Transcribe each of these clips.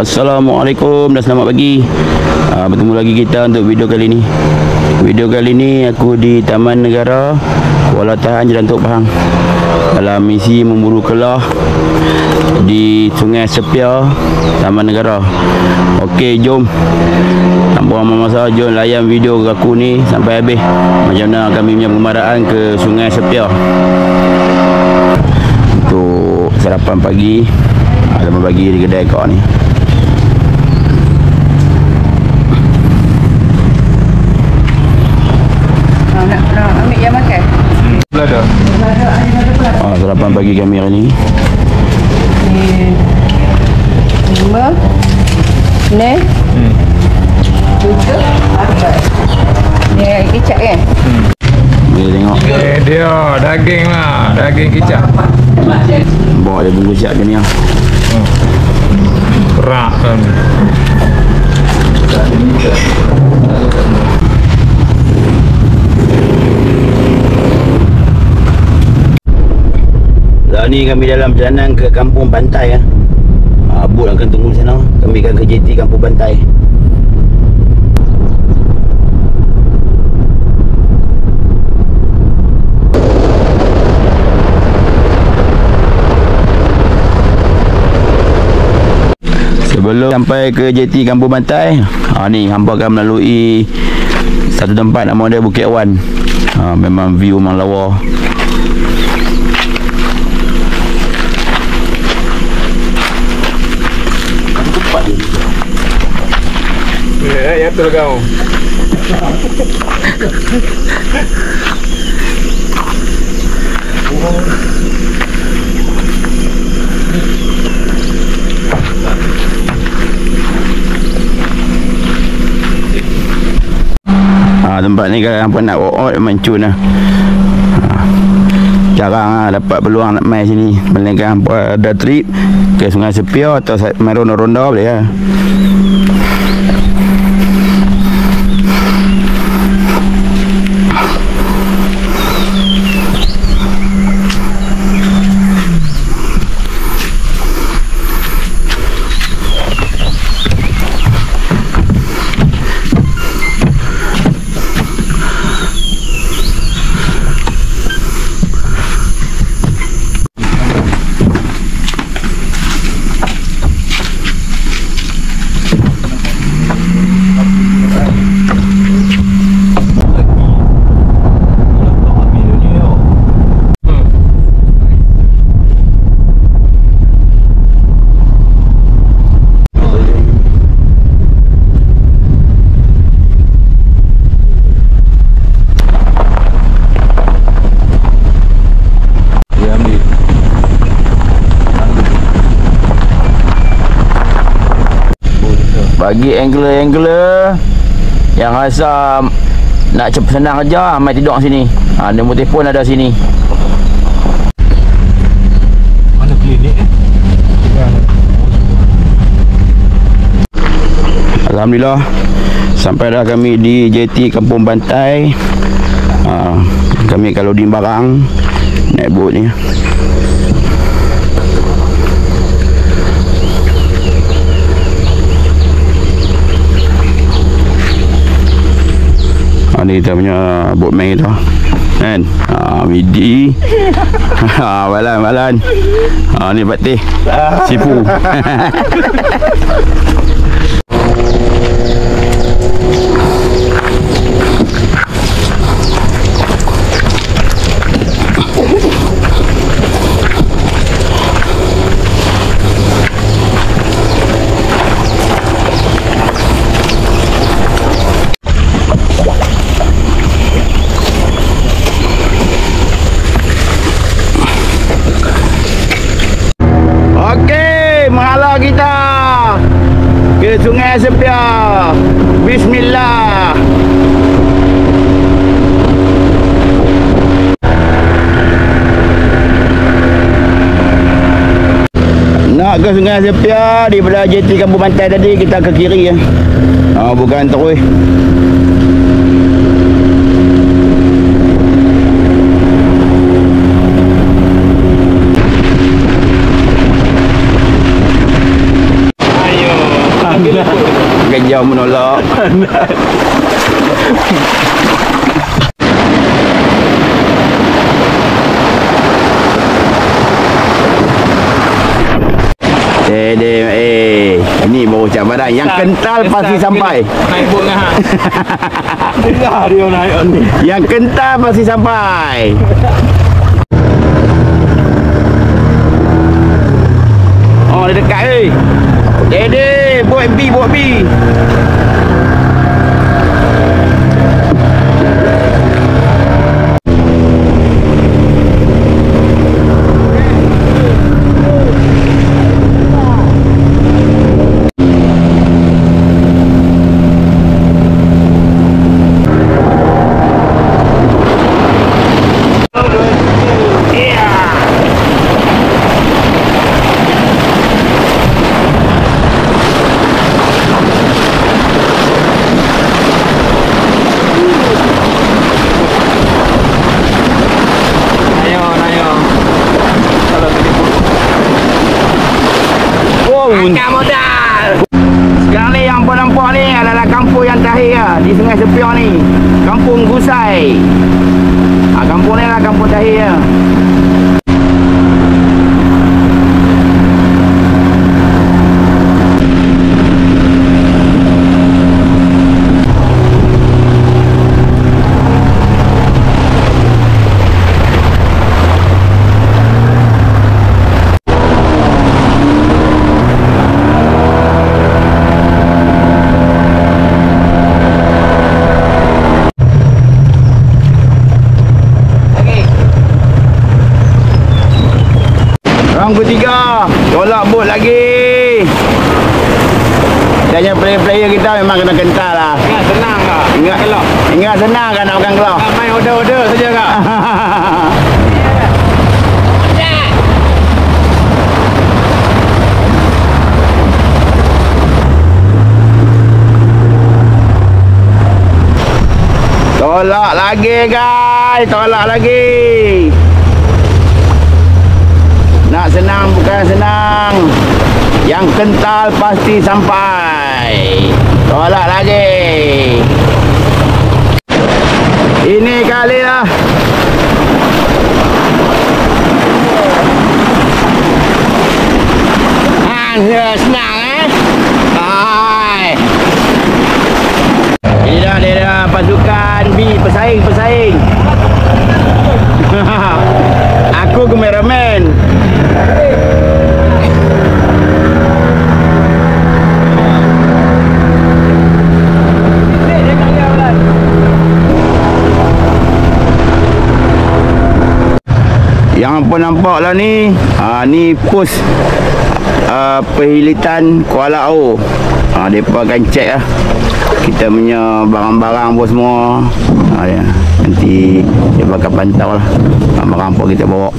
Assalamualaikum dan selamat pagi. Bertemu lagi kita untuk video kali ni. Video kali ni aku di Taman Negara Kuala Tahan, Jalan Tok Pahang, dalam misi memburu kelah di Sungai Sepia, Taman Negara. Okey, jom tanpa lama masa, jom layan video aku ni sampai habis. Macam mana kami punya pengembaraan ke Sungai Sepia untuk sarapan pagi. Ada bagi di kedai kau ni. Nak ambil yang makan? Belada. Sarapan pagi kami hari ni. Ni 5 ni 7 ni kicap kan? Dia tengok. Dia daging lah, daging kicap. Bawa dia bungkus siap je ni lah. Kerak kan. Saat ni kami dalam perjalanan ke Kampung Pantai. Bot akan tunggu di sana. Kami akan ke JT Kampung Pantai. Sebelum sampai ke JT Kampung Pantai, ni hampa akan melalui satu tempat nama dia Bukit Wan. Memang view memang lawa. Ya, betul kau. Tempat ni kalau hampa nak walk mancun lah. Jarang dapat peluang nak main sini. Melainkan hampa ada trip ke Sungai Sepia atau main ronda-ronda boleh lah. Bagi angler-angler yang rasa nak senang kerja, mai tidur sini. Nombor telefon ada sini. Mana klinik Alhamdulillah, sampai dah kami di JT Kampung Pantai. Kami kalau di barang naik bot ni. Ni kita punya boatman kita kan. Midi. Balan. Ni patih sipu. Kita ke Sungai Sepia. Bismillah. Nak ke Sungai Sepia daripada JT Kampung Pantai tadi kita ke kiri ya. Bukan terus. Gajah menolak. Ini baru cabaran. Yang kental pasti sampai. Naik boat lah. Dengar dia naik ni. Yang kental pasti sampai. Oh, dia dekat eh. Dede, buat B. Angkat modal. Sekarang ni yang apa nampak ni adalah kampung yang terakhir lah, di Sungai Sepior ni. Kampung Gusai. Kampung ni lah kampung terakhir lah. Round ketiga, tolak bot lagi. Tanya player-player kita memang kena kental lah. Ingat senang tak? Ingat senang kan nak makan kelak. Main order-order saja kak. Tolak lagi guys, tolak lagi. Nak senang bukan senang. Yang kental pasti sampai. Tolak lagi. Ini kali lah. Senang Hai. Ini dah pasukan B pesaing. Aku kameraman. Yang apa nampak lah ni, ni pos perhilitan Kuala Au. Mereka akan cek lah kita punya barang-barang pun semua. Nanti dia bakal pantau lah barang apa kita bawa.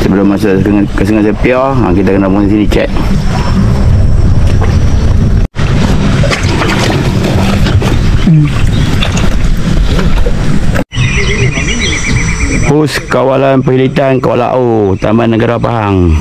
Sebelum masuk ke Sungai Sepior, kita kena pergi sini cek. Pos kawalan perhilitan Kuala Au, Taman Negara Pahang.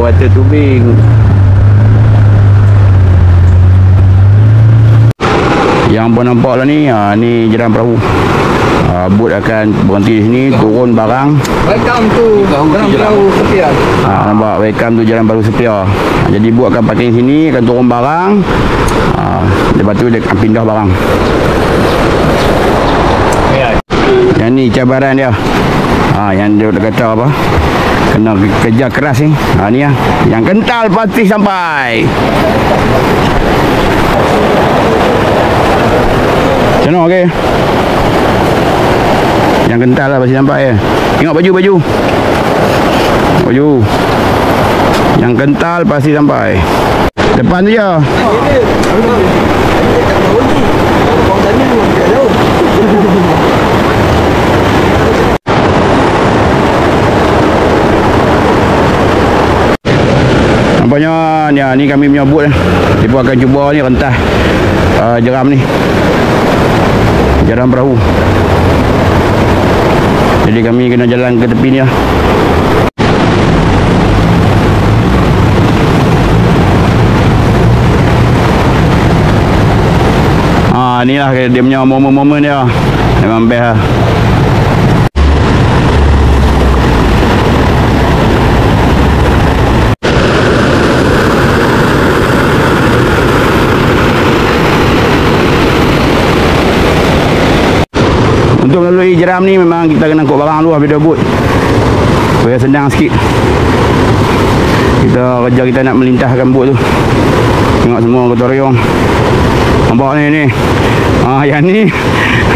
Water tubing. Yang pun nampak lah ni, ni jalan perahu. Bot akan berhenti di sini, turun barang. Welcome to Jalan Baru Sepian. Nampak, welcome tu Jalan Baru Sepian. Jadi bot akan parking sini, akan turun barang. Lepas tu dia akan pindah barang. Yang ni cabaran dia. Yang dia kata apa? Kena kerja keras ni. Ni lah. Yang kental pasti sampai. Macam mana okey? Yang kental lah pasti sampai ya. Tengok baju. Baju. Yang kental pasti sampai. Depan tu je. Nampaknya ni kami punya bot. Dia pun akan cuba ni rentas jeram ni. Jeram perahu. Jadi kami kena jalan ke tepi ni lah. Ni lah dia punya momen-momen dia. Memang best lah. Untuk melalui jeram ni memang kita kena angkut barang dulu habis dah bot. Supaya senang sikit. Kita kita nak melintahkan bot tu. Tengok semua gotong royong. Nampak ni. Yang ni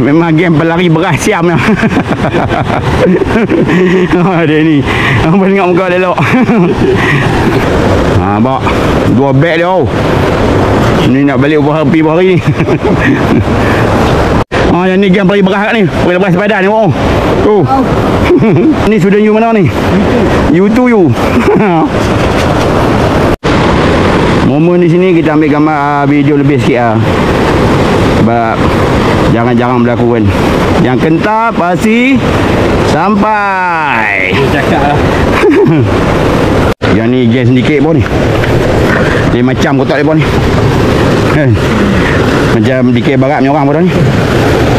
memang game pelari beras siam lah. Dia ni. Nampak tengok muka dia elok. Nampak. 2 beg dia. Ni nak balik upah api hari ni. Yang ni game pelari beras kat ni. Pelari beras sepadan ni. Tu. Ni sudah you mana ni? YouTube you. Momen di sini kita ambil gambar video lebih sikit lah. Sebab jangan-jangan berlaku kan. Yang kental pasti sampai. Cakap lah. Yang ni gas sedikit pun ni. Dia macam kotak dia pun ni. Macam dikir barat punya orang pun dah ni.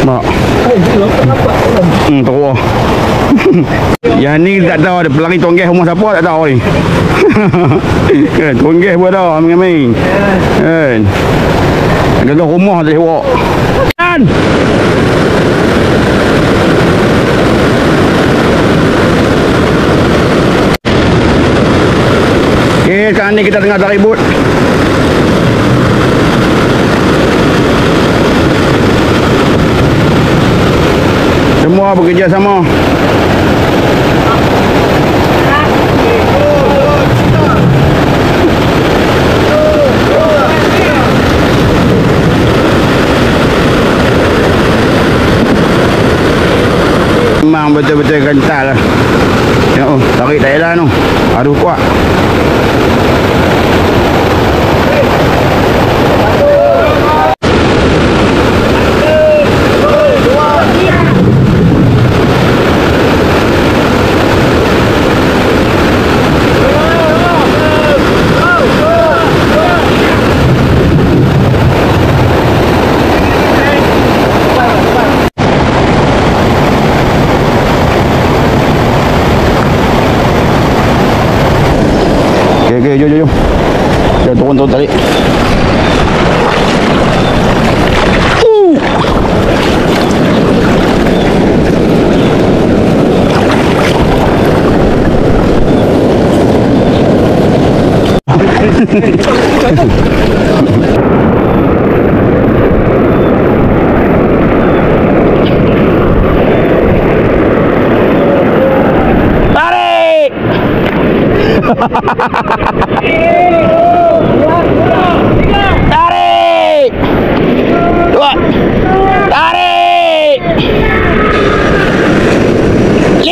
Nampak? Teruk. Yang ni tak tahu ada pelari tonggeh rumah siapa tak tahu ni. Tonggeh pun dah main-main. Ada rumah tak lewat. Kan? Okey, sekarang ni kita tengah tarik bot. Semua bekerja sama. Memang betul-betul kental lah. Tengok, tarik tak jalan tu. Aduh kuat. Okey, jom. Kita turun tarik. Tarik! Tarik! Dua! Tarik! 5!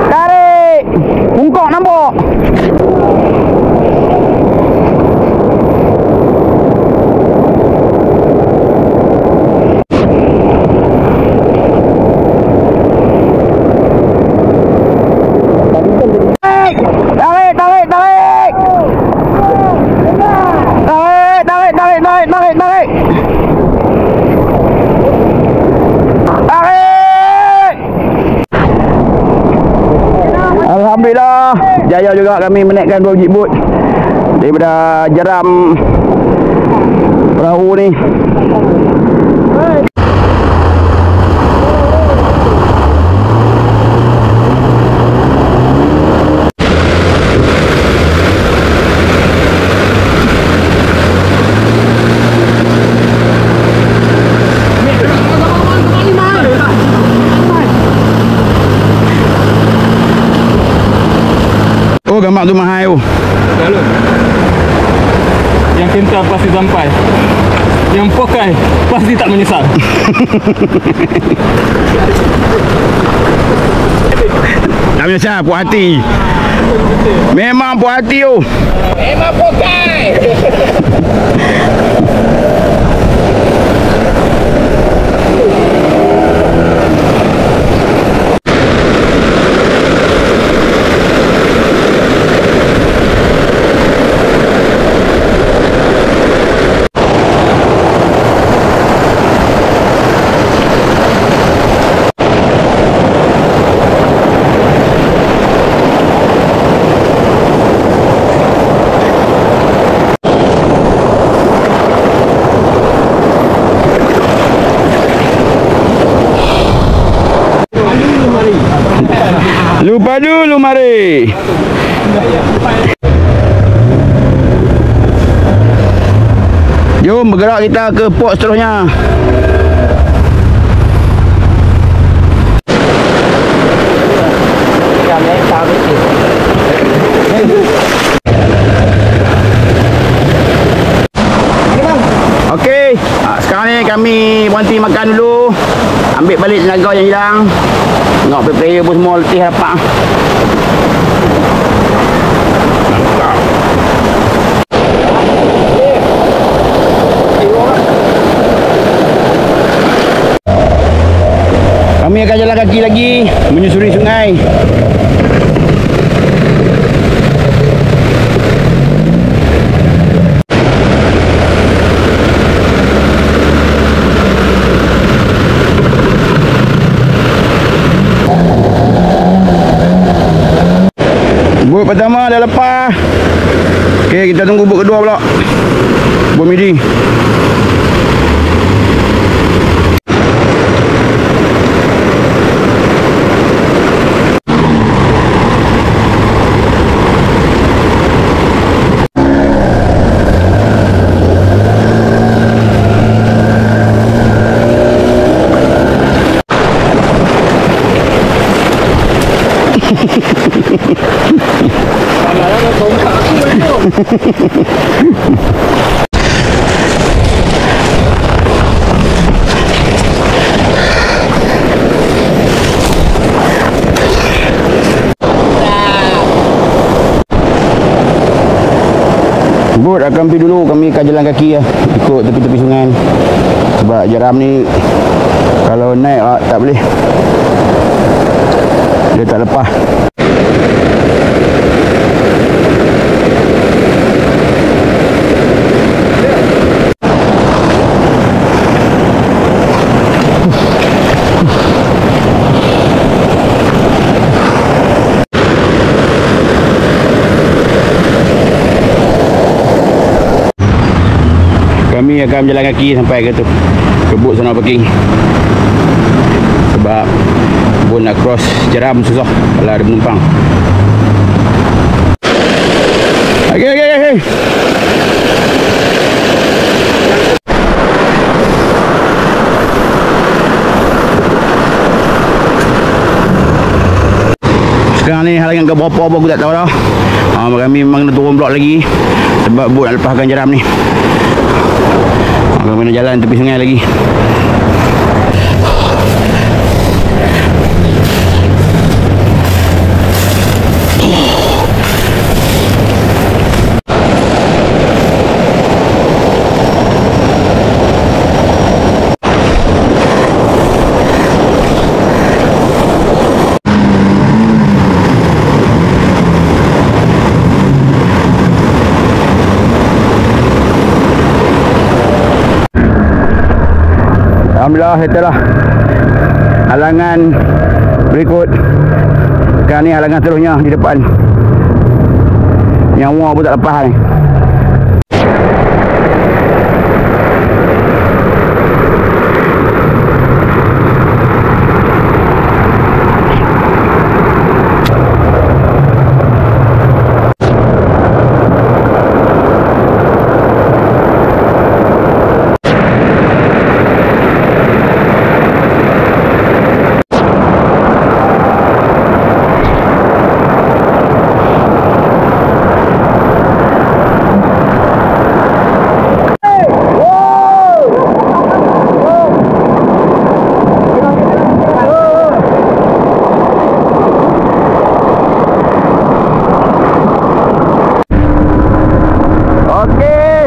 Tarik! Bungkok nampak? berjaya juga kami menaikkan 2 biji bot daripada jeram perahu ni. Oh, gambar tu mahal tu. Kalau yang cinta pasti sampai, yang pakai pasti tak menyesal. Tak menyesal, puas hati. Memang puas hati tu. Memang pakai. Lupa dulu mari. Jom bergerak kita ke port seterusnya. Okey, sekarang ni kami berhenti makan dulu. Ambil balik tenaga yang hilang. Tengok player pun semua letih rapat. Kami akan jalan kaki lagi menyusuri sungai. Bot pertama dah lepas. Okey, kita tunggu bot kedua pula. Bot midi. Bot akan pergi dulu, kami akan jalan kaki lah, ikut tepi-tepi sungai. Sebab jeram ni kalau naik tak boleh, dia tak lepas. Kami akan berjalan kaki sampai ke tu, ke bot sana parking. Sebab bot nak cross jeram susah kalau ada penumpang. Okey. Sekarang ni halangan ke berapa aku tak tahu dah. Kami memang nak turun blok lagi sebab bot nak lepaskan jeram ni. Kami nak jalan tepi sungai lagi. Alhamdulillah, setelah halangan berikut, sekarang ni halangan seterusnya di depan. Nyawa pun tak lepas ni.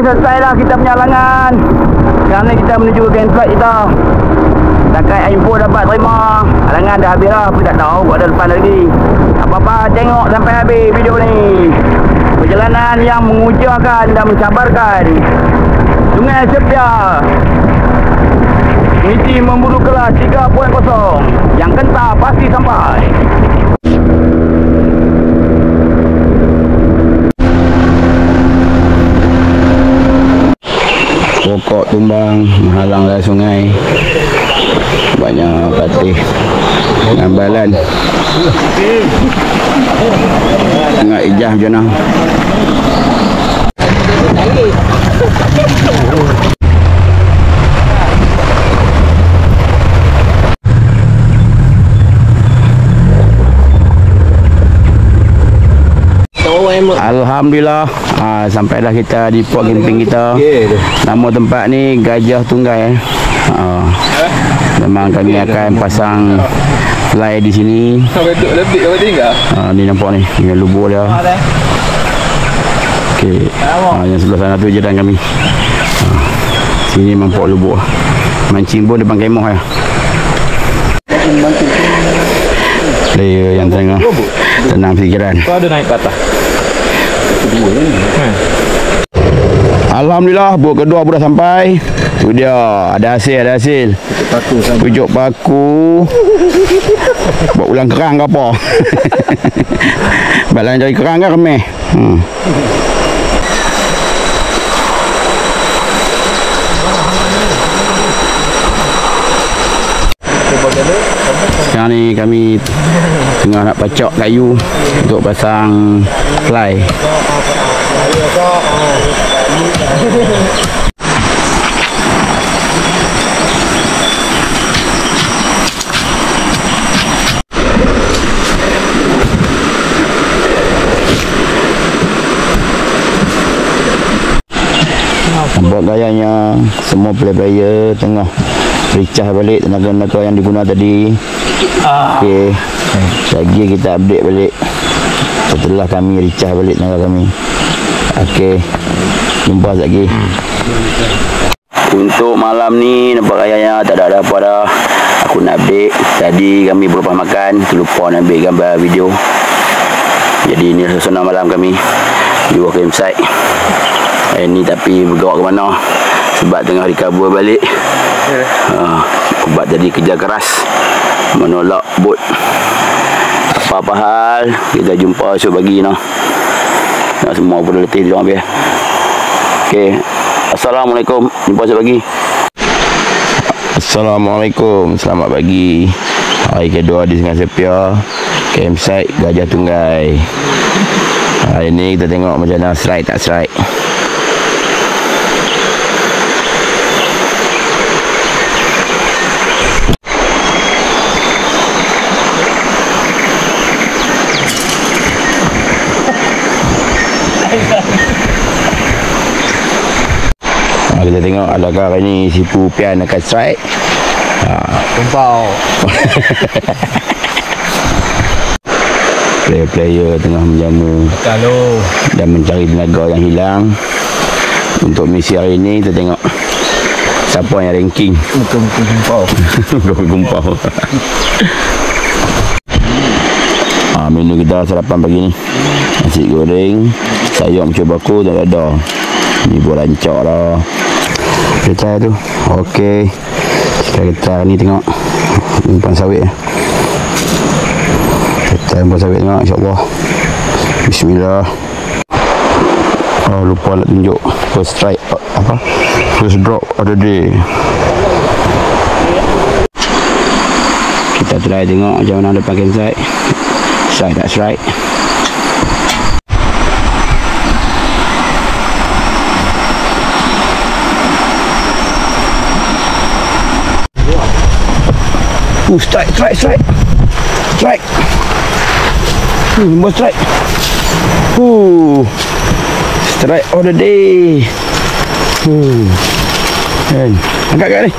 Selesailah kita punya halangan. Sekarang ni kita menuju ke campsite kita. Setakat info dapat terima, halangan dah habis lah. Tapi tak tahu kok ada depan lagi. Apa-apa tengok sampai habis video ni. Perjalanan yang mengujakan dan mencabarkan. Sungai Sepia, misi memburu kelas 3.0. Yang kental pasti sampai. Pokok tumbang menghalanglah sungai. Banyak patih gambalan. Tengah ijah macam mana. Alhamdulillah, sampailah kita di port camping kita. Nama tempat ni Gajah Tunggai. Memang kami akan pasang fly di sini. Ni nampak ni, dengan lubur dia. Okey. Yang sebelah sana tu jalan kami. Sini nampak lubur. Mancing pun depan kemah ya. Player yang tengah tenang fikiran. Kau ada naik ke atas? Alhamdulillah, bot kedua pun dah sampai. Tu dia, ada hasil. Pujuk paku. Buat ulang kerang ke apa? Balang cari kerang ke remeh? Sekarang ni kami tengah nak pacak kayu untuk pasang fly. Nampak gayanya semua player tengah recah balik tenaga-tenaga yang diguna tadi. Okey, lagi kita update balik setelah kami recah balik tenaga kami. Okey, jumpa lagi. Untuk malam ni nampak gayanya tak ada apa dah. Aku nak update. Tadi kami berlepas makan, terlupa nak ambil gambar video. Jadi ini suasana malam kami di luar campsite. Ini tapi bergerak ke mana sebab tengah recover balik. Ubat tadi kerja keras menolak bot. Apa-apa hal, kita jumpa esok pagi noh. Nak semua pun letih dia ambil. Okey. Assalamualaikum. Jumpa esok pagi. Assalamualaikum. Selamat pagi. Hari kedua di Sungai Sepia, campsite Gajah Tunggai. Hari ni kita tengok macam mana strike tak strike. Kita tengok adakah hari ni si Pupian akan strike. Kumpau. Player-player tengah menjamu dan mencari tenaga yang hilang. Untuk misi hari ni kita tengok siapa yang ranking. Muka-muka kumpau. Muka kumpau. Menu kita sarapan pagi ni, nasi goreng, sayur macam baku dan ada. Ni buah lancak lah. Kita tu. Okey. Kita ni tengok umpan sawit. Kita umpan sawit tengok, insya-Allah. Bismillah. Oh, lupa nak tunjuk first strike, apa, first drop of the day. Kita try tengok macam mana depan campsite. Strike tak strike. Strike. Nombor strike. Strike of the day. Angkat ni.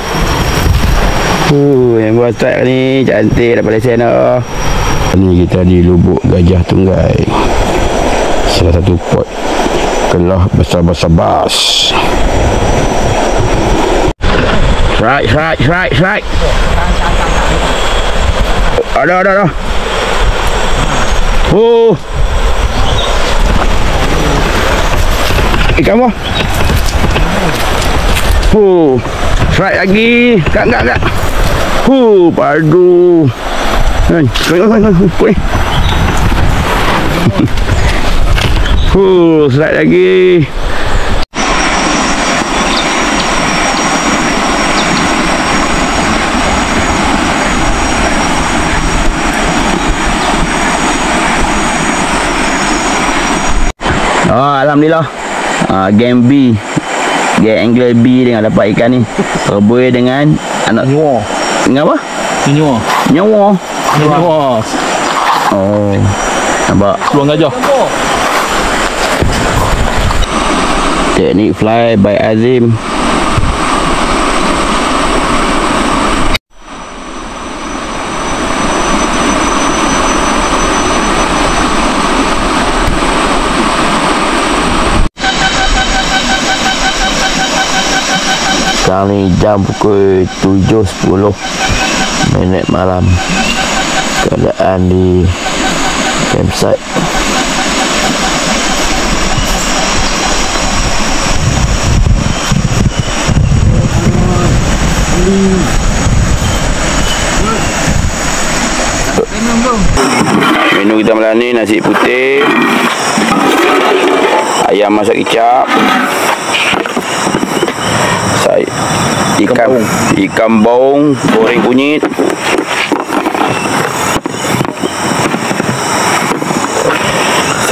Yang buat strike ni cantik, dapat lesen dah. Ni kita di Lubuk Gajah Tunggai. Salah satu pot Kelah besar-besar bas. Strike. Ada. Ikan apa? Strike lagi. Enggak. Padu. Strike lagi. Alhamdulillah. Game B, game angler B dengan dapat ikan ni. Rebui dengan anak Nyawa. dengan apa? Nyawa. Oh, nampak Peluang gajah. teknik fly by Azim. Sekarang ni jam pukul 7.10 malam. Keadaan di campsite. Menu kita malam ni nasi putih, ayam masak kicap, ikan baung goreng kunyit,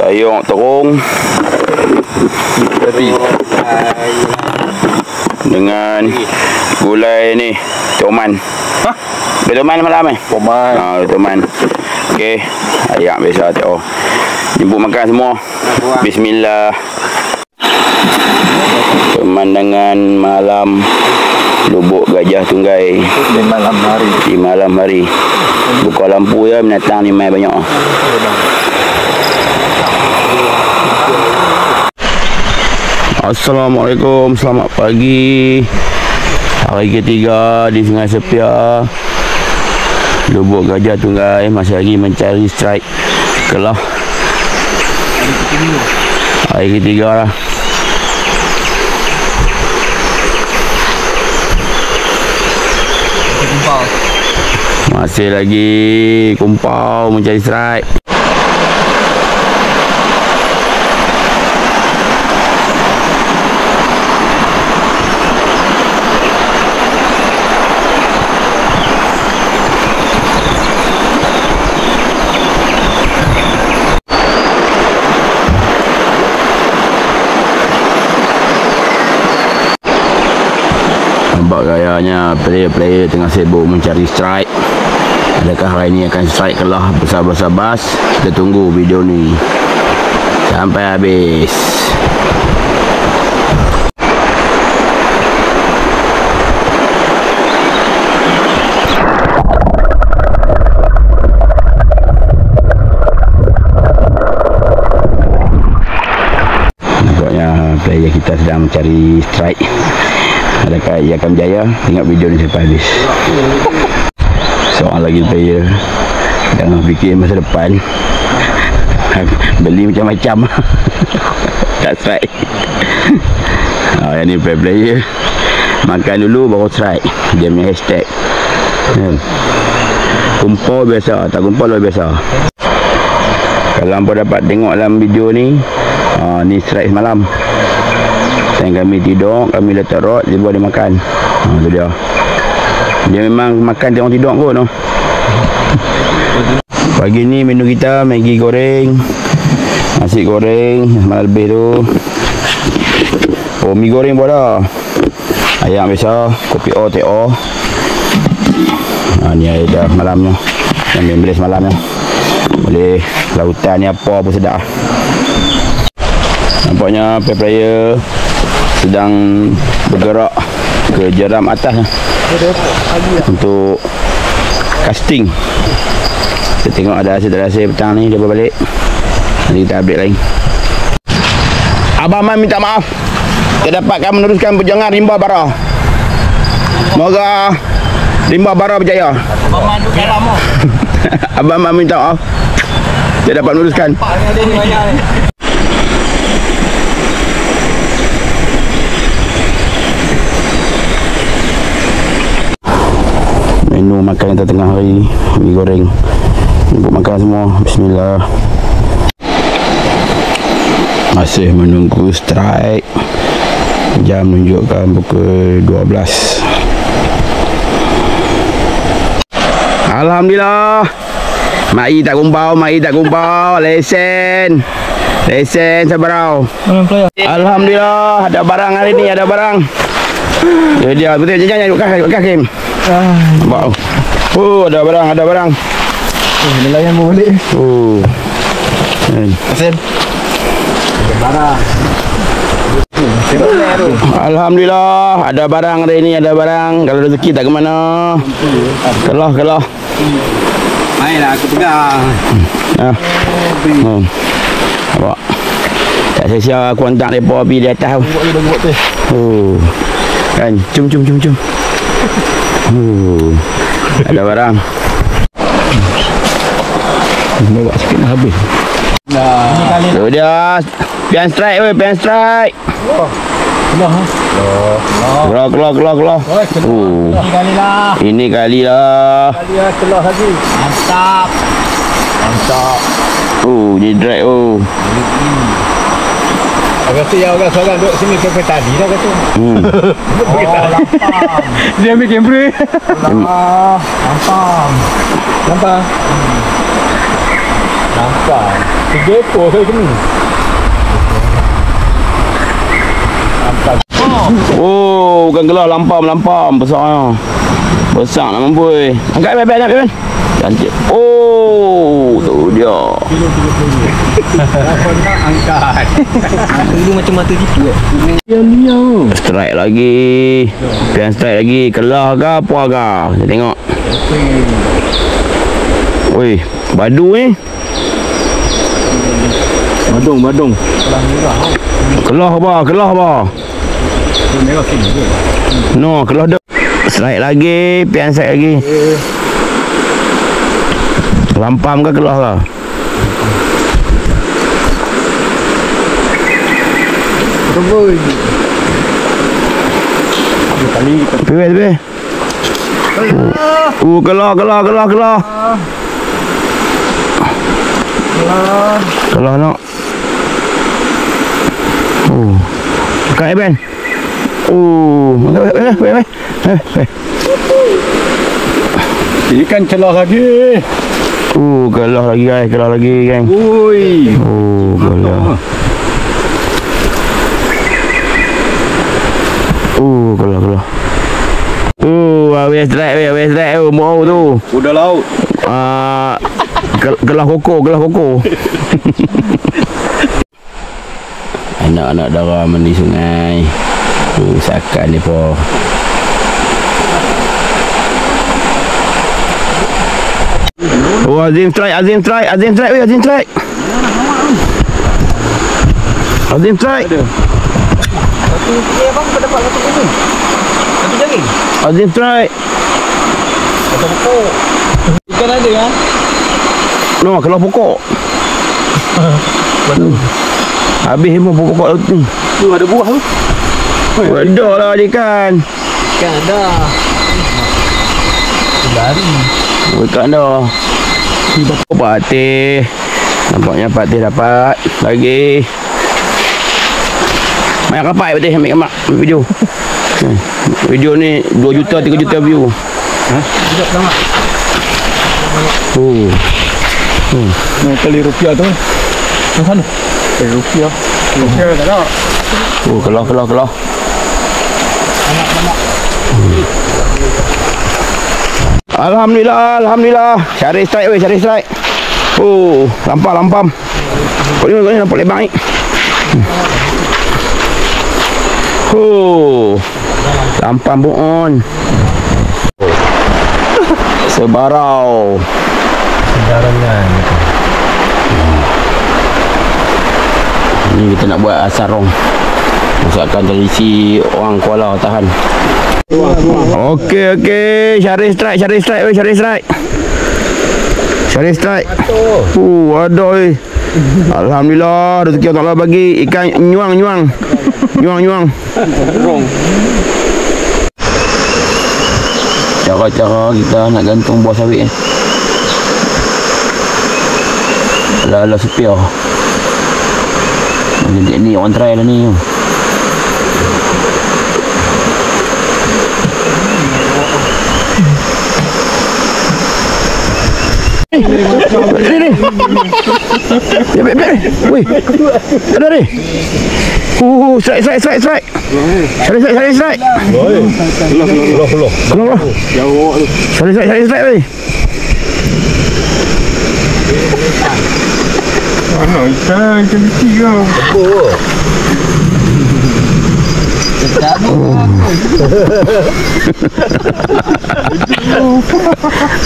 sayur terung dengan gulai ni toman. Toman malam ni. Toman. Okey, ayam biasa tu. Jemput makan semua. Bismillah. Pemandangan malam Lubuk Gajah Tunggai di malam hari. Buka lampu ya, binatang ni main banyak. Assalamualaikum, selamat pagi. Hari ketiga di Sungai Sepia, Lubuk Gajah Tunggai. Masih lagi mencari strike kelah. Hari ketiga lah. Masih lagi kumpau mencari strike. Nampak gayanya player-player tengah sibuk mencari strike. Adakah hari ini akan strike kelah besar-besar bas? Kita tunggu video ni sampai habis. Nampaknya player kita sedang mencari strike. Adakah ia akan berjaya? Tengok video ni sampai habis. Seorang lagi player jangan fikir masa depan. Beli macam-macam. Tak strike. Yang ni player makan dulu baru strike. Dia punya hashtag. Kumpul biasa, tak kumpul luar biasa. Kalau hampa dapat tengok dalam video ni, ni strike semalam. Dan kami tidur, kami letak rod, dia buat dia makan. Tu dia. Dia memang makan tengok tidur kot no. Pagi ni menu kita Maggi goreng, nasi goreng semalam lebih tu. Oh, mi goreng pun ada. Ayam biasa, kopi o, teh o. Ni air dah malamnya. Yang membeli semalamnya. Boleh lautan ni apa pun sedap. Nampaknya player sedang bergerak ke jeram atas untuk casting. Kita tengok ada hasil petang ni dia balik. Nanti kita update lain. Abang Man minta maaf. Kita dapatkan meneruskan perjalanan Rimba Bara. Semoga Rimba Bara berjaya. Abang Man duduk dalam tu. Abang Man minta maaf. Dia dapat meneruskan. Ada ni banyak ni. Menu makan kita tengah hari ni, mi goreng. Untuk makan semua. Bismillah. Masih menunggu strike. Jam menunjukkan pukul 12. Alhamdulillah. Mai tak kumpau, lesen sabarau. Alhamdulillah, ada barang hari ni, ada barang. Dia betul jangan duduk kaki. Nampak. Oh, ada barang. Nelayan pun balik. Oh. Asen. Ada barang. Alhamdulillah, ada barang hari ni, ada barang. Kalau rezeki tak ke mana. Kelah. Mainlah aku pegang. Nampak. Tak sia-sia aku hantar mereka pergi di atas. Buat teh. Oh. Kan, jom. Ada barang. Bawa sikit dah habis. Tu dia. Pian strike. Kelah. Oh. Ini kali lah. Kelah lagi. Mantap. Oh, dia drag oh. Kata yang orang seorang duduk sini sampai tadi dah kata. Dia ambil kamera. Nampak. Tiga ekor saya sini. Oh, bukan gelah lampam besarnya. Besar nak mampu. Angkat Ben. Cantik. Oh, tu dia. Nak angkat. Dulu macam mata gitu Strike lagi. Pian strike lagi. Kelah ke apa ke? Kita tengok. Oi, badu ni. Badung. Kelah apa? Merah sini ke? No, kelah dah. Strike lagi, pian strike lagi. Lampam ke kelah ke? Terboi. Kali. Pergi. Kelah. Kelah nak. Oh. Buka Ben. Oh. Baik. Ikan celah lagi. Kelah lagi guys. Ui. Oh, kelah. Kelah. Awes strike. Mau tu. Udah laut. Gelah koko. Anak-anak darah mandi sungai. Usahakan ni po. Oh, Azim strike. Azim strike. Azim strike. Ikan ada ya? No, kalau pokok. Habis semua pokok laut ni. Tu ada buah tu. Ada lah ikan. Ikan ada. Lari. Ikan dah. Patih. Nampaknya patih dapat lagi. Main kapai betul ambil gambar video. Video ni 2 juta 3 juta view. Sekejap selamat. Nak kali rupiah tu. Yang sana. Kali rupiah. Rupiah tak ada. Kelah. Alhamdulillah. Cari strike. Lampam. Kau ni nampak lebar ni. Lampam buon. Sebarau. Sembarangan. Ni kita nak buat sarong. Masakan tradisi orang Kuala tahan. Okey. Cari strike. Ada oi. Alhamdulillah rezeki Allah Taala bagi ikan nyuang. Cara-cara kita nak gantung buah sawit ni. Ala sepiah. Ni orang try lah ni. Ni. Weh. Ada ni. Strike. Strike. Keluar. Jauh tu. Strike weh. Mana ikan kecil kau.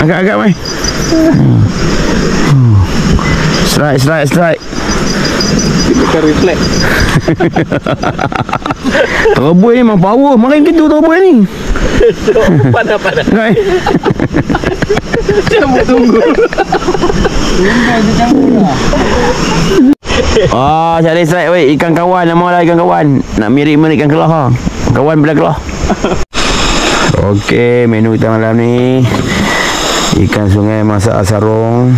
Agak-agak mai. Strike. Kita reflect. Terbuai ni memang power. Makin gitu terbuai ni. Panas. Right. Jangan tunggu. Cari strike weh. Ikan kawan nama lah ikan kawan. Nak mirip ikan kelah ha. Kawan bila kelah. Okey, menu kita malam ni ikan sungai masak sarong.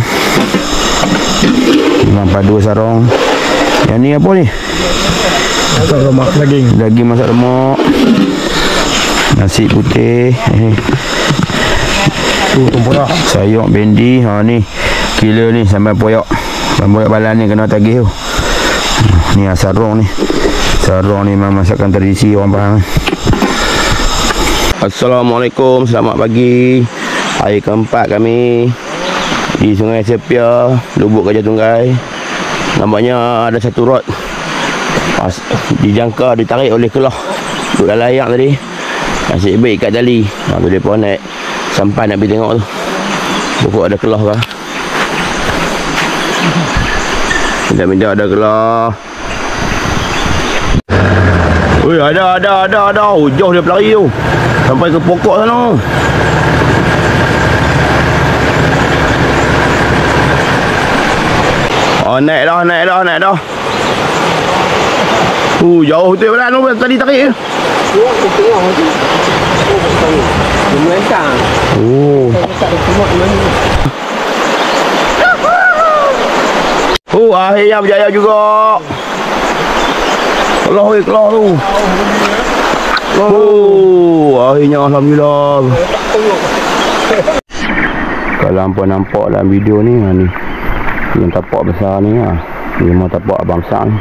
Ikan padu sarong. Yang ni apa ni? Masak lemak daging masak lemak. Nasi putih. Tempura. Sayur bendi. Ni kilo ni sampai poyak. Sampai balan ni kena tagih tu. Ni sarong ni. Sarong ni memang masakan tradisi orang Pahang. Assalamualaikum, selamat pagi. Hari keempat kami di Sungai Sepia, Lubuk Gajah Tunggai. Nampaknya ada satu rod dijangka ditarik oleh kelah duduk dalam layak tadi. Nasib baik kat tali. Tu dia pun naik sampai nak pergi tengok tu. Pokok ada kelah kah? Minta ada kelah. Oi, ada. Jauh dia pelari tu. Sampai ke pokok sana. Naik dah. Jauh tu belah tu tadi tarik. Melentang. Akhirnya berjaya juga. Kelah tu. Akhirnya alhamdulillah. Kalau hampa nampak dalam video ni yang tapak besar ni Ni memang tapak abang besar ni.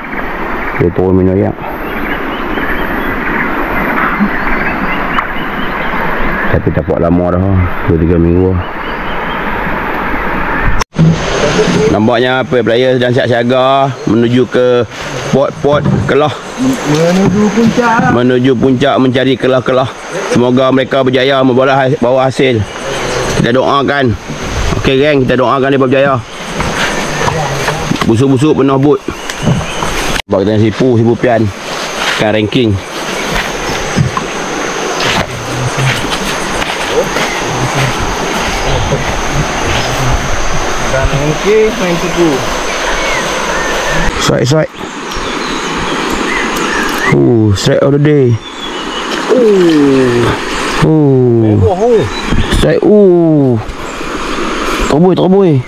Dia turun minum air. Tapi tapak lama dah 2-3 minggu. Nampaknya player sedang siap-siaga menuju ke pot kelah. Menuju puncak mencari kelah-kelah. Semoga mereka berjaya membawa hasil. Kita doakan. Okey geng, kita doakan dia berjaya. Busuk-busuk penuh but. Sebab kita sipu pian kan ranking. Okey, main sipu. Strike. Strike of the day. Strike. Terbuai.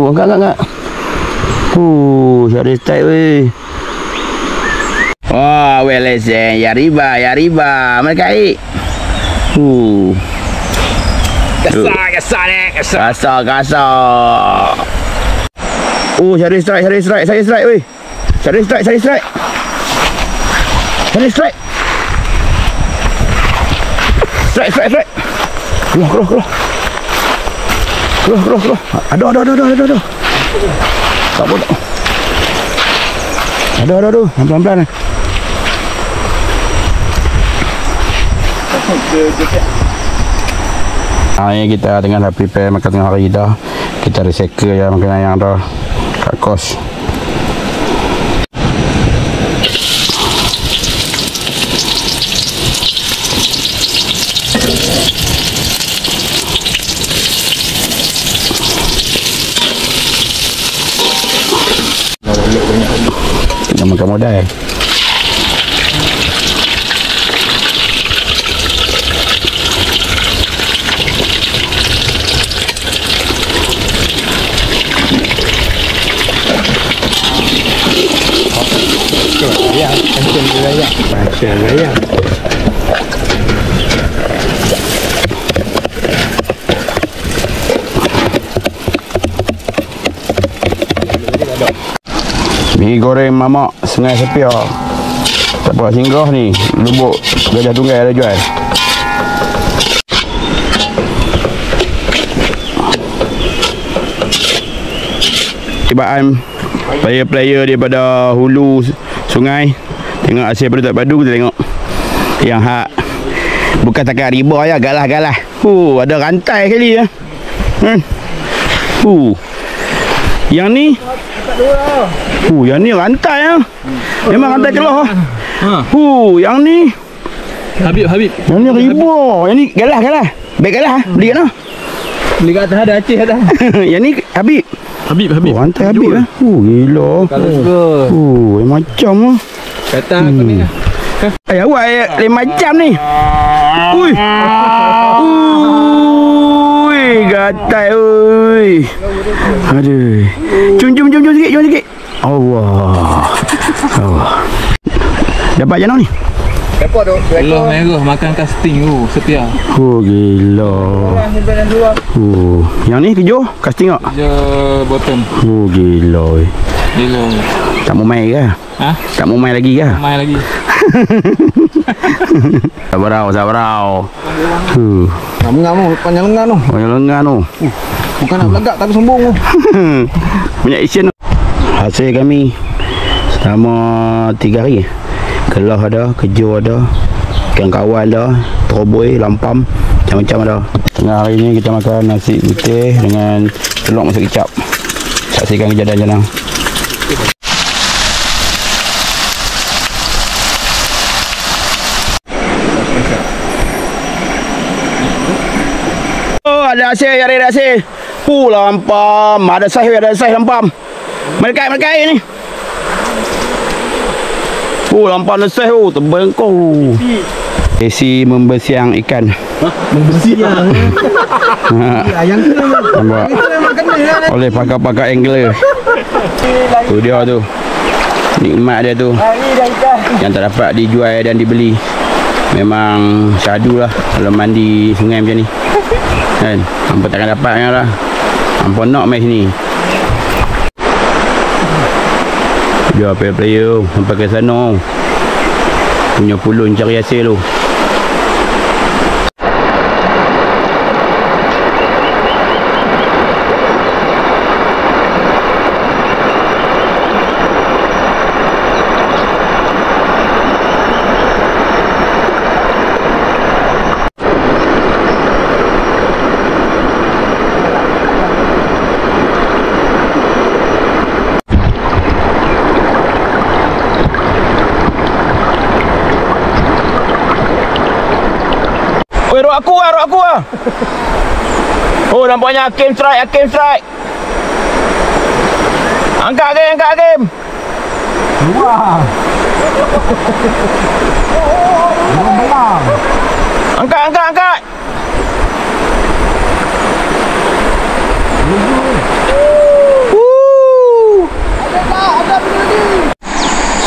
Angkat. Cari strike weh. Wah, well lesen. Ya riba. Mereka air. Kasar ni. Kasar. Oh, cari strike weh. Cari strike. Strike. Keluar. Aduh. Tak boleh. Aduh. Pelan-pelan. Ini kita tengah prepare makan tengah hari dah. Kita recycle ya makanan yang dah kat kos. Kita makan modal. Macam raya. Mi goreng mamak Sungai Sepia. Tak apa singgah ni. Lubuk Gajah Tunggal ada jual. Tibaan player-player daripada hulu sungai tengok hasil pada tak padu. Kita tengok yang hak bukan takat riba ya, galah. Ada rantai sekali ya. Yang ni yang ni rantai ya. Memang rantai keluar. Yang ni Habib. Yang ni riba. Yang ni galah. Baik galah. Beli kat mana? Beli kat atas ada Aceh dah. Yang ni Habib. Oh, rantai Habib lah. Gila. Kalau suka. Macam lah. Kata aku ni. Awak lain macam ni. Ui, gatai ui. Aduh. Jom sikit. Allah. Dapat je ni. Dapat tu. Belah merah makan casting tu Sepia. Gila. Yang ni kejo casting tak? Je bottom. Gila. Tak mau main ke? Tak mau main lagi ke? Main lagi. Sabarau. Ngamu panjang lengan tu. Bukan nak belegak tapi sombong tu. Banyak action. Hasil kami selama 3 hari. Kelah ada, kejo ada, ikan kawan ada, teroboi, lampam, macam-macam ada. Tengah hari ni kita makan nasi putih dengan telur masak kicap. Saksikan kejadian jenang. Ada hasil. Lampam. Ada saiz lampam. Mereka ni. Lampam ada saiz tebal kau. Sesi membersiang ikan. Membersiang. Ayam tu nampak. Oleh pakar-pakar angler. Tu dia tu. Nikmat dia tu. Yang tak dapat dijual dan dibeli. Memang syadu lah kalau mandi sungai macam ni. Kan? Hampa takkan dapatnya lah. Hampa nak main sini. Dia player sampai ke sana. Punya pulun cari hasil tu. Weh, rok aku lah. Oh, nampaknya Hakim strike. Angkat Hakim. Wah. Angkat.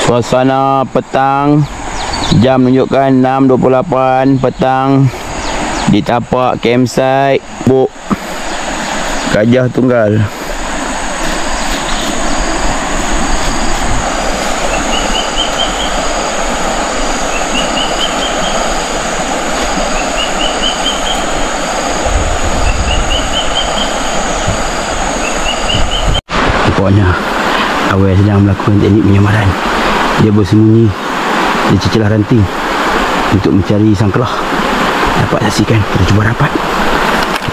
Suasana petang, jam menunjukkan 6.28 petang di tapak campsite Buk Gajah Tunggal. Pokoknya Awal sedang melakukan teknik penyamaran. Dia bersembunyi di celah ranting untuk mencari sang kelah. Dapat saksikan, kita cuba rapat.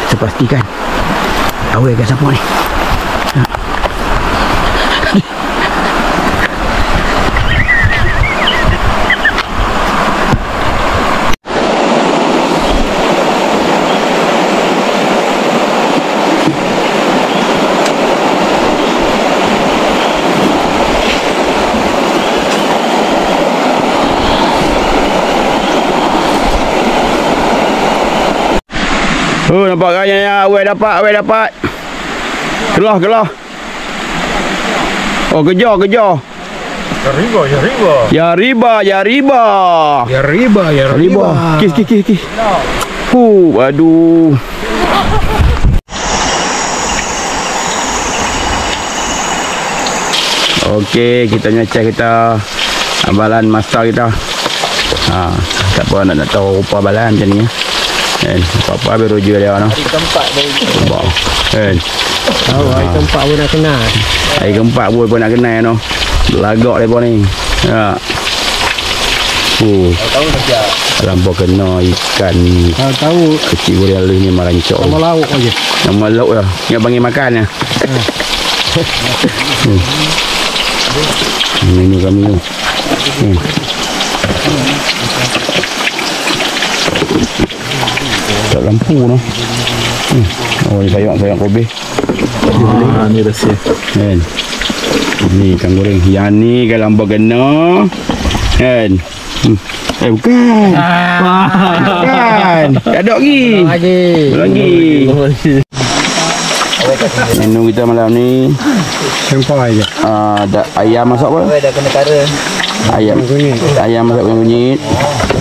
Kita pastikan Awal akan siapa ni. Oh, nampak kan ya? Awal dapat. Kelah. Oh, kejar. Ya riba. Kis. Aduh. Okey, kita nyecek kita amalan master kita. Tak apa nak tahu rupa amalan macam ni ya. Apa-apa beruja dia no. Hari keempat baru. Kan. Hari keempat pun nak kenal. Hari keempat pun nak kenal no. Lagak depa ni. Ya. Tahu saja. Lampau kena ikan. Tahu Kecil boleh alih ni marancok. nama lauk aja. Nama lauk lah. Ingat bagi makan ya. Menu kami tu. Tak lampu no. Oh, ni sayang kobe. Ni rasa. Kan. Ni ikan goreng. Yang ni kalau lampu kena. Kan. Bukan. Bukan. Tak ada lagi. Menu kita malam ni Sempah aja. ada ayam masak apa? Dah kena kara. Ayam masak kunyit.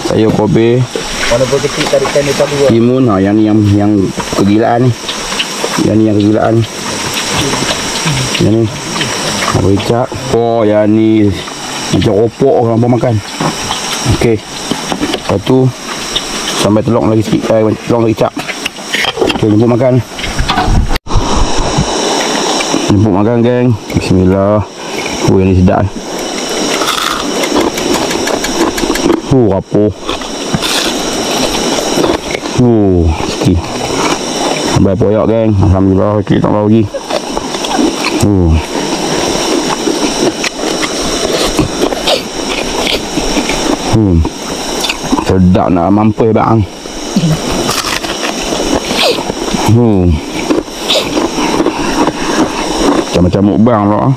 Sayur kobe. Walaupun kecil tarikan dia tak dua. Timun. Yang ni yang kegilaan ni. Yang ni yang kegilaan. Yang ni bericak. Oh, yang ni macam opok orang pun makan. Okey. Lepas tu sampai telur lagi sikit. Telur lagi cak. Okey, jemput makan. Jemput makan geng. Bismillah. Yang ni sedap. Rapuh. Sikit. Sampai poyak geng. Alhamdulillah kita tak lagi. Sedap nak mampus bang. Macam-macam mukbang lah.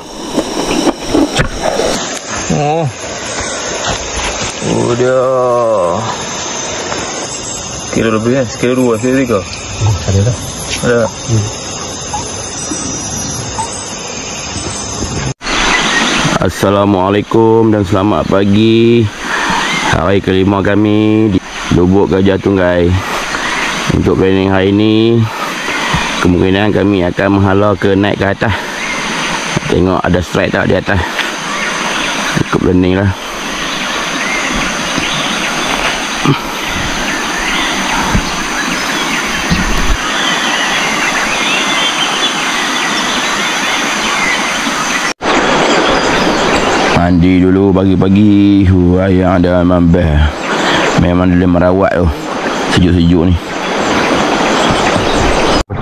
Oh dia. Kilo lebih kan? Kilo 2, kilo 3. Ada dah. Ada. Assalamualaikum dan selamat pagi. Hari kelima kami di Lubuk Gajah Tunggal. Untuk planning hari ini, kemungkinan kami akan menghala ke naik ke atas. Tengok ada strike tak di atas. Ikut planning lah. Mandi dulu pagi-pagi. Ayam ada mambah. Memang dia merawat tu. Sejuk-sejuk ni.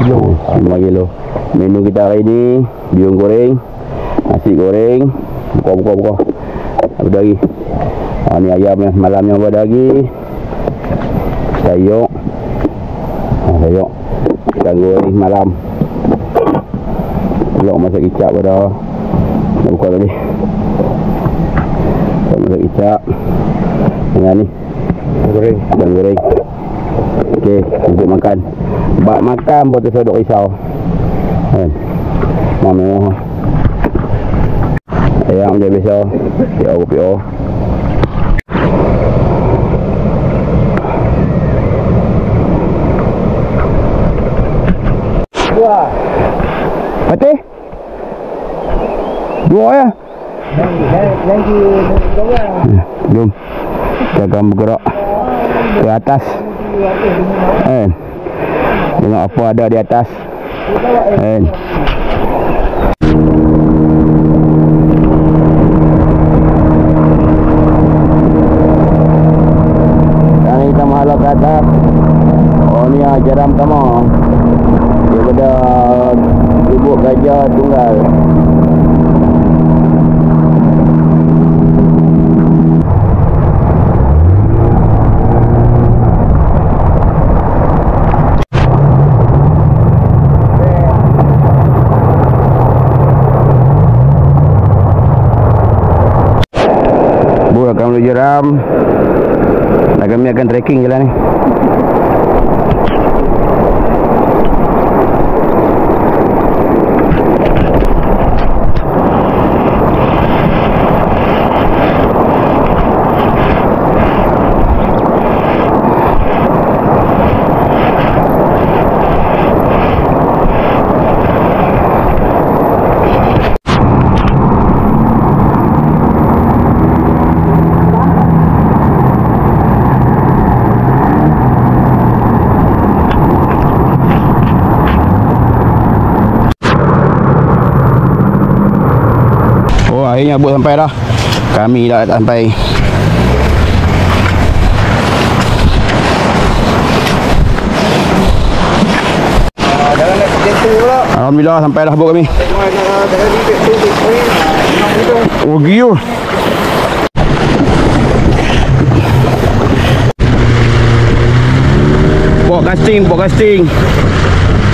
5 kilo. Menu kita hari ni biung goreng, nasi goreng, buka. Apa lagi? Ni ayam yang semalam yang buat lagi. Sayur. Sayur. Ikan goreng malam. Belum masak kicap pada. Nak buka tadi. Masak kicap dengan ni ikan goreng. Okey, untuk makan. Bak makan pun tu saya duk risau. Kan. Mewah. Ayam macam biasa. PO. Dua. Mati? Dua ya? Lagi orang. Jom. Kita akan bergerak ke atas. Tengok apa ada di atas. Sekarang ni kita menghalau ke atas. Oh ni jaran pertama. Daripada Lubuk Gajah Tunggal. Akan menuju Ram dan kami akan trekking jalan ni. Akhirnya bot sampai dah. Kami dah sampai. Jangan nak jatuh pula. Alhamdulillah sampai dah bot kami. Oh gila. Port casting.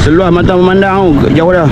Seluas mata memandang jauh dah.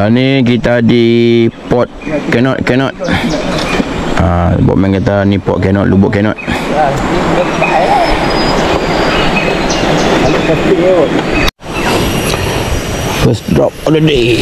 Lah ni kita di pot cannot. Boatman kata ni pot cannot, lubuk cannot. First drop of the day.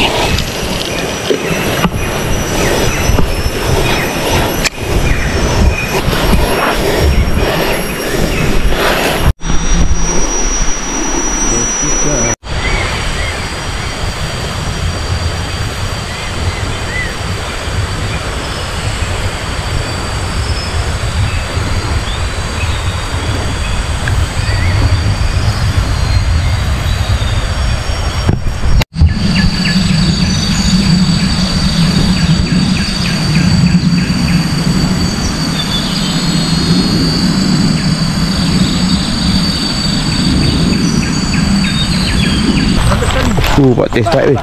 Buat test strike weh.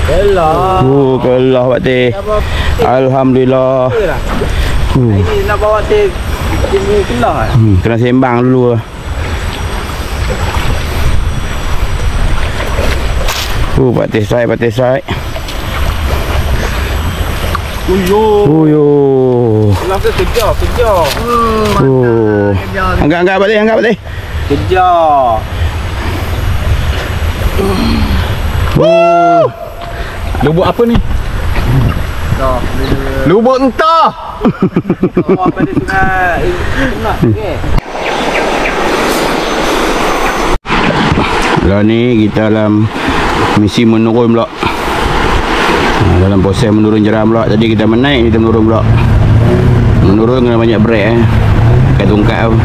Kelah. Kelah buat teh. Alhamdulillah. Ini nak bawa teh ini kelah. Kena sembang dulu. Buat test strike. Uyo. Kelah ke kejar. Angkat balik. Kejar. Lubuk apa ni? Lubuk entah. Apa dia sungai? Sungai. Okey. Lah ni kita dalam misi menurun pula. Dalam proses menurun jeram pula. Tadi kita menaik, kita menurun pula. Menurun kena banyak break kat tongkat tu.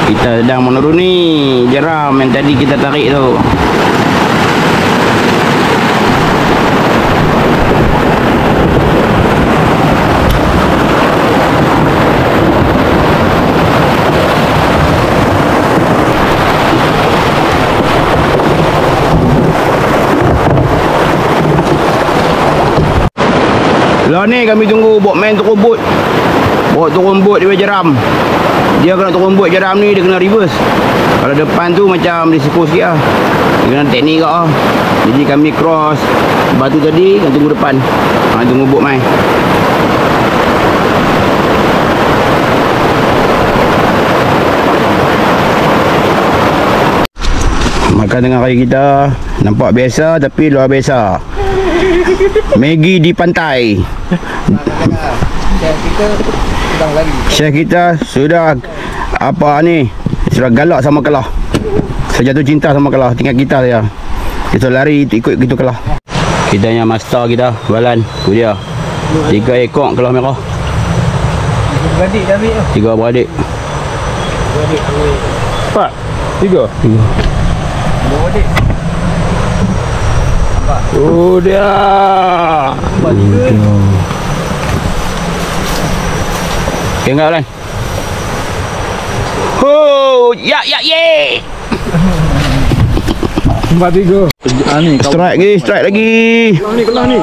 Kita sedang menurun ni jeram yang tadi kita tarik tu. Lah ni kami tunggu boatman turun bot. Bawa turun bot dia jeram. Dia kena turun bot jeram ni, dia kena reverse. Kalau depan tu macam risiko sikit lah. Dia kena teknik kat lah. Jadi kami cross batu tadi, kena tunggu depan. Tunggu bot main. Makan tengah hari kita nampak biasa tapi luar biasa. Maggi di pantai. Chef kita sudah apa ni? Sudah galak sama Kelah. Sudah jatuh cinta sama Kelah. Tinggal kita saja. Kita lari ikut gitu Kelah. Kita yang master kita, Balan. Tu dia. 3 ekor Kelah merah. 3 beradik dah ambil tu. 3 beradik. 4 3 beradik. Oh dia. Tengok Balan. Oh, ya. 4 3. Ni Strike lagi. Kelah ni.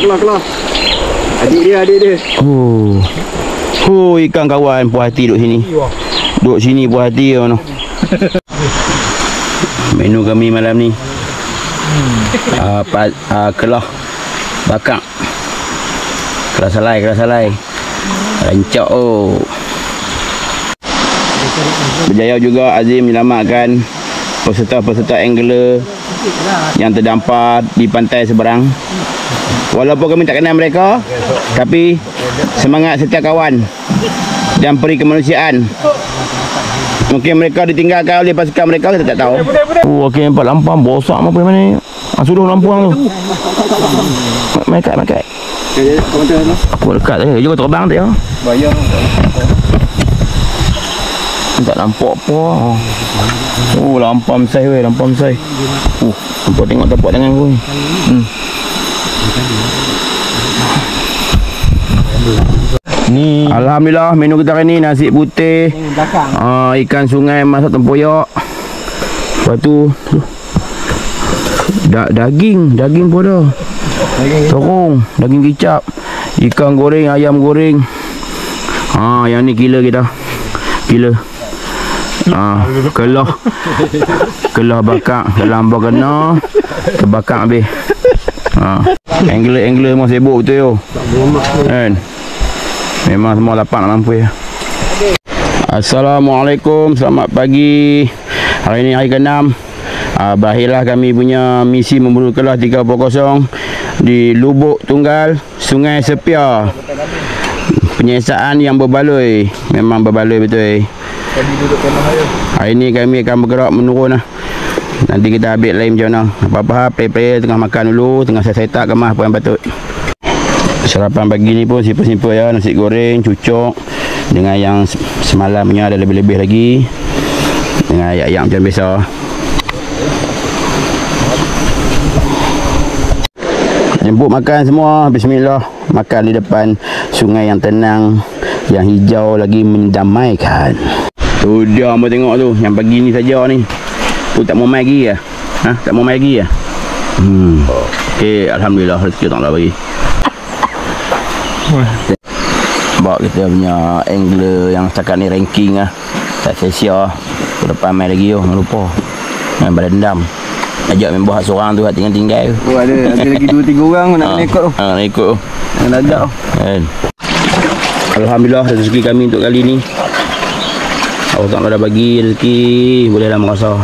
Kelah. Adik dia. Ikan kawan puas hati duduk sini. Duduk sini puas hati kan. Menu kami malam ni. Kelah bakar. Kelah salai. Rancak berjaya juga Azim menyelamatkan peserta-peserta angler yang terdampar di pantai seberang. Walaupun kami tak kenal mereka, tapi semangat setiap kawan dan peri kemanusiaan. Mungkin mereka ditinggalkan oleh pasukan mereka, kita tak tahu. Okey, nampak lampam bosak apa mana? Suruh lampuang tu. Makai. Aku dekat saja. Juga terbang tak ya? Bayang. Tak nampak apa. Lampam saiz weh, lampam saiz. Nampak tengok tapak tangan aku ni. Ni alhamdulillah menu kita hari ni nasi putih. Ikan sungai masak tempoyak. Lepas tu daging pun ada. Terung, daging kicap, ikan goreng, ayam goreng. Yang ni gila kita. Gila. Kelah bakar dalam kena terbakar habis. Angler memang sibuk betul yo. Kan? Memang semua lapak nak mampu ya. Assalamualaikum, selamat pagi. Hari ini hari ke-6. Berakhirlah kami punya misi memburu kelah 3.0 di Lubuk Tunggal, Sungai Sepia. Penyiasaan yang berbaloi, memang berbaloi betul. Hari ini kami akan bergerak menurun lah. Nanti kita ambil lain macam mana. Apa-apa player tengah makan dulu, tengah saya set up kemas apa yang patut. Sarapan pagi ni pun simple-simple ya, nasi goreng, cucuk dengan yang semalam punya ada lebih-lebih lagi. Dengan ayam macam biasa. Jemput makan semua, bismillah. Makan di depan sungai yang tenang, yang hijau lagi mendamaikan. Tu dia hamba tengok tu, yang pagi ni saja ni. Tu tak mau mai lagi ya? Tak mau mai lagi ya? Okey, alhamdulillah rezeki tak nak bagi. Bawa kita punya angler yang setakat ni ranking lah. Tak sia-sia. Ke depan main lagi yo, jangan lupa. Main berendam. Ajak member hak seorang tu hak tinggal-tinggal. Oh ada lagi 2-3 orang nak kena ikut tu. Nak ikut tu. Nak ajak tu. Alhamdulillah rezeki kami untuk kali ni. Allah Ta'ala dah bagi rezeki, bolehlah merasa.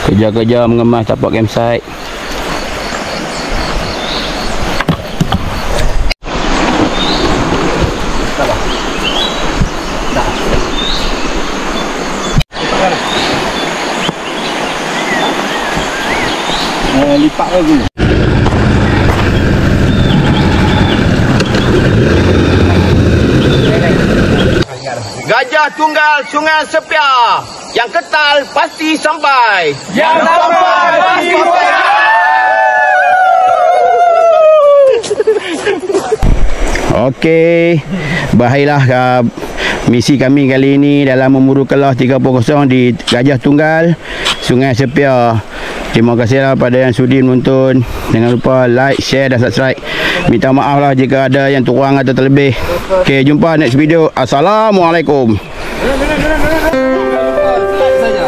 Kerja-kerja mengemas tapak campsite. Lipat lagi. Gajah Tunggal Sungai Sepia. Yang ketal pasti sampai. Yang sampai pasti sampai. Okey, berakhirlah misi kami kali ini dalam memburu kelah 3.0 di Gajah Tunggal, Sungai Sepia. Terima kasihlah pada yang sudi menonton. Jangan lupa like, share dan subscribe. Minta maaf lah jika ada yang kurang atau terlebih. Okey, jumpa next video. Assalamualaikum. Saja.